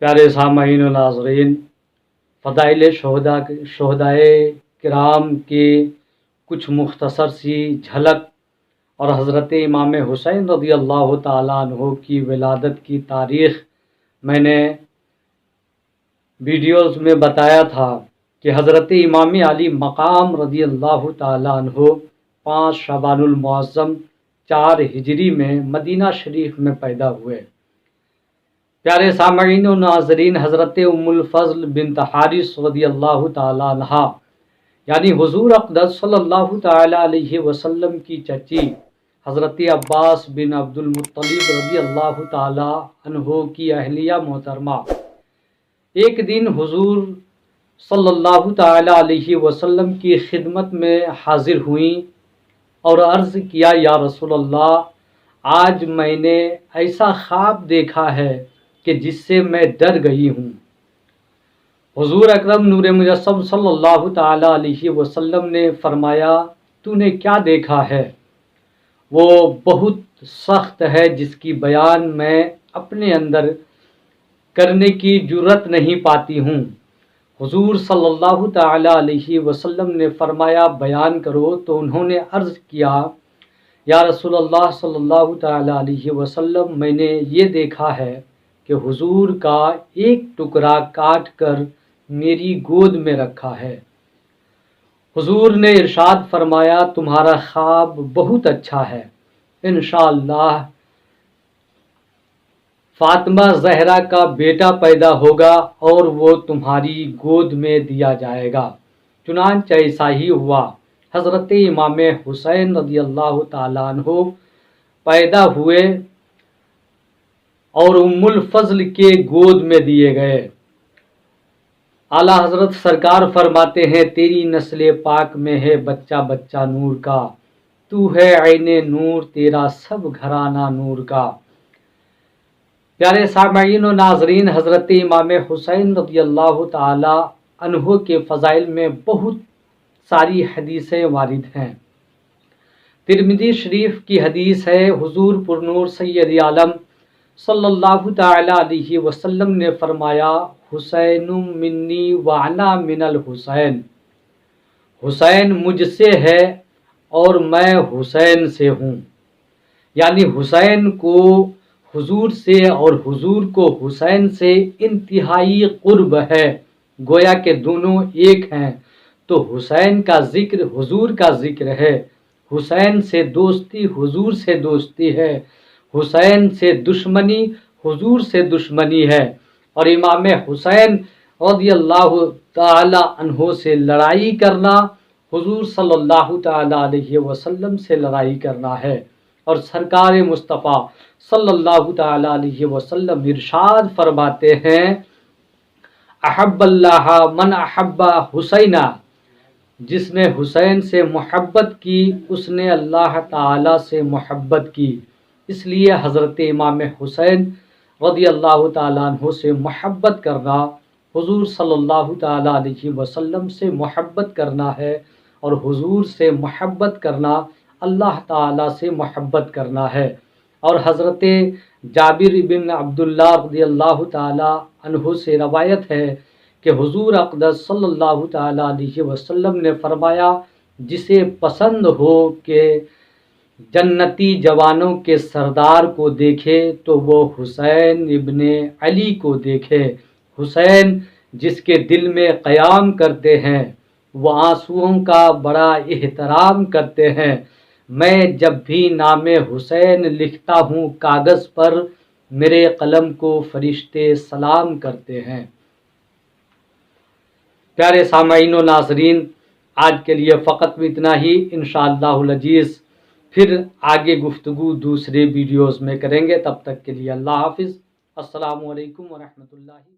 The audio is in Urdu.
پیارے سامعین و ناظرین، فضائل شہدائے کرام کے کچھ مختصر سی جھلک اور حضرت امام حسین رضی اللہ تعالیٰ عنہ کی ولادت کی تاریخ میں نے ویڈیوز میں بتایا تھا کہ حضرت امام علی مقام رضی اللہ تعالیٰ عنہ 5 شعبان المعظم 4 ہجری میں مدینہ شریف میں پیدا ہوئے۔ پیارے سامعین و ناظرین، حضرت ام الفضل بنت حارث رضی اللہ تعالیٰ عنہ یعنی حضور اقدس صلی اللہ تعالیٰ علیہ وسلم کی چچی حضرت عباس بن عبد المطلب رضی اللہ تعالیٰ عنہ کی اہلیہ محترمہ ایک دن حضور صلی اللہ تعالیٰ علیہ وسلم کی خدمت میں حاضر ہوئیں اور عرض کیا، یا رسول اللہ، آج میں نے ایسا خواب دیکھا ہے کہ جس سے میں ڈر گئی ہوں۔ حضور اکرم نور مجسم صلی اللہ تعالیٰ علیہ وسلم نے فرمایا، تو نے کیا دیکھا ہے؟ وہ بہت سخت ہے جس کی بیان میں اپنے اندر کرنے کی جرت نہیں پاتی ہوں۔ حضور صلی اللہ تعالیٰ علیہ وسلم نے فرمایا، بیان کرو۔ تو انہوں نے عرض کیا، یا رسول اللہ صلی اللہ تعالیٰ علیہ وسلم، میں نے یہ دیکھا ہے کہ حضور کا ایک ٹکڑا کاٹ کر میری گود میں رکھا ہے۔ حضور نے ارشاد فرمایا، تمہارا خواب بہت اچھا ہے، انشاءاللہ فاطمہ زہرا کا بیٹا پیدا ہوگا اور وہ تمہاری گود میں دیا جائے گا۔ چنانچہ ایسا ہی ہوا۔ حضرت امام حسین رضی اللہ تعالیٰ عنہ پیدا ہوئے اور ام الفضل کے گود میں دیے گئے۔ اعلیٰ حضرت سرکار فرماتے ہیں، تیری نسل پاک میں ہے بچہ بچہ نور کا، تو ہے عین نور، تیرا سب گھرانہ نور کا۔ پیارے سامعین و ناظرین، حضرت امام حسین رضی اللہ تعالی عنہ کے فضائل میں بہت ساری حدیثیں وارد ہیں۔ ترمذی شریف کی حدیث ہے، حضور پرنور سید عالم صلی اللہ تعالی علیہ وسلم نے فرمایا، حسین منی وانا من الحسین، حسین مجھ سے ہے اور میں حسین سے ہوں۔ یعنی حسین کو حضور سے اور حضور کو حسین سے انتہائی قرب ہے، گویا کہ دونوں ایک ہیں۔ تو حسین کا ذکر حضور کا ذکر ہے، حسین سے دوستی حضور سے دوستی ہے، حسین سے دشمنی حضور سے دشمنی ہے، اور امام حسین رضی اللہ تعالی عنہ سے لڑائی کرنا حضور صلی اللہ تعالی علیہ وسلم سے لڑائی کرنا ہے۔ اور سرکار مصطفیٰ صلی اللہ تعالی علیہ وسلم ارشاد فرماتے ہیں، احب اللہ من احب حسینہ، جس نے حسین سے محبت کی اس نے اللہ تعالی سے محبت کی۔ اس لیے حضرت امام حسین رضی اللہ تعالیٰ عنہ سے محبت کرنا حضور صلی اللہ تعالیٰ علیہ وسلم سے محبت کرنا ہے، اور حضور سے محبت کرنا اللہ تعالیٰ سے محبت کرنا ہے۔ اور حضرت جابر بن عبداللہ رضی اللہ تعالیٰ عنہ سے روایت ہے کہ حضور اقدس صلی اللہ تعالیٰ علیہ وسلم نے فرمایا، جسے پسند ہو کہ جنتی جوانوں کے سردار کو دیکھے تو وہ حسین ابن علی کو دیکھے۔ حسین جس کے دل میں قیام کرتے ہیں وہ آنسوؤں کا بڑا احترام کرتے ہیں۔ میں جب بھی نام حسین لکھتا ہوں کاغذ پر، میرے قلم کو فرشتے سلام کرتے ہیں۔ پیارے سامعین و ناظرین، آج کے لیے فقط اتنا ہی۔ انشاءاللہ العزیز پھر آگے گفتگو دوسرے ویڈیوز میں کریں گے۔ تب تک کے لیے اللہ حافظ، السلام علیکم ورحمۃ اللہ۔